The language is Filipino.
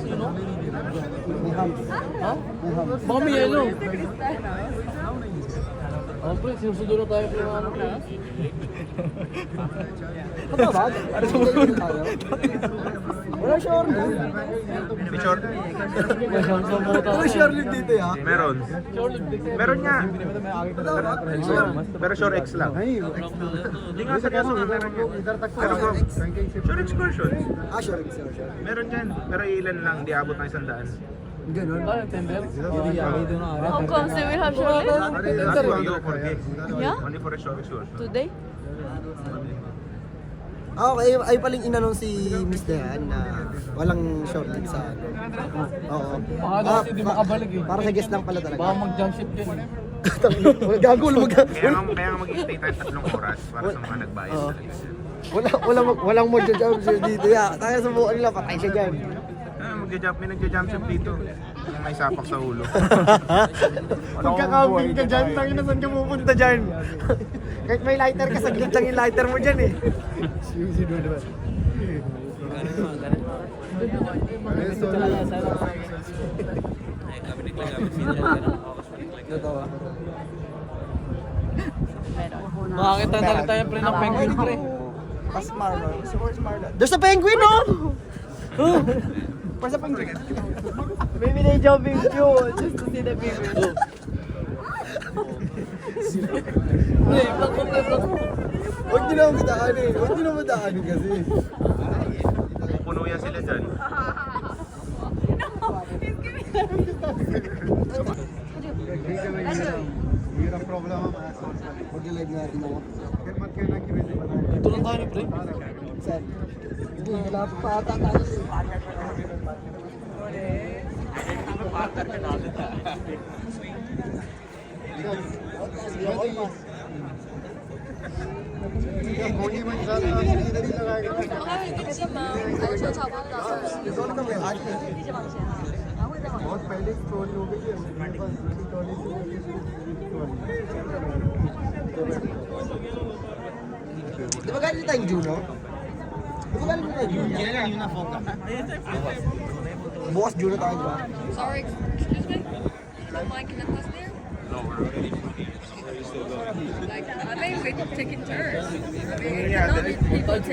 you know? May ham. Ha? May ham. Baka may yellow. Pre, sinusundo na tayo pre ano pre. Ano ba? Ano tayo? Wala short. May short? May siyang sa mota. Wala short din dito ya. Meron. Meron nga. Pero short X lang. Ay, Hindi nga seryoso nga meron yan. Pero po, short excursion. short. Meron yan. Pero ilan lang, di abot ng 100. Ganun. Ano, tender? How come they will have short list? That's why you for this. Yeah? Only for a short excursion. Today? Okay, ay paling inanong si Miss Dehan na walang short lead sa ano. Oo. Baka dapat hindi makabalik eh. Para sa guest lang pala talaga. Baka mag-jump ship yan eh. Gago, Kaya nga mag-stay tayo 3 oras para sa mga nagbayad talaga. walang mag-jump ship dito ya. Tayo sa buwan nila, patay siya dyan. May nagja-jump ship dito. Yung may sapak sa ulo. Magkakambing ka dyan, tangin na saan ka pupunta dyan? Kahit may lighter ka, saglit lang yung lighter mo dyan eh. Sino naman? Makakita na rin tayo pre ng penguin pre. Pas Marlon. Where's Marlon? There's a penguin, no? Where's the penguin? Maybe they jumping fuel just to see the penguin. Pre, vlog mo pre, vlog mo. Huwag nyo naman madaanin. Huwag nyo naman madaanin kasi. Puno yan sila dyan. Hirang problema Huwag yung live natin ako. Dito lang tayo pre. Saan? Hindi, malapit pa ata tayo. Di ba galing tayong Juno? Di ba galing tayong Juno? Yan lang yung na-focus. Bukas Juno tayo, di ba? Sorry, excuse me? Don't mind, can I pass there? Like, I think we're taking turns. I mean, Yeah, not people take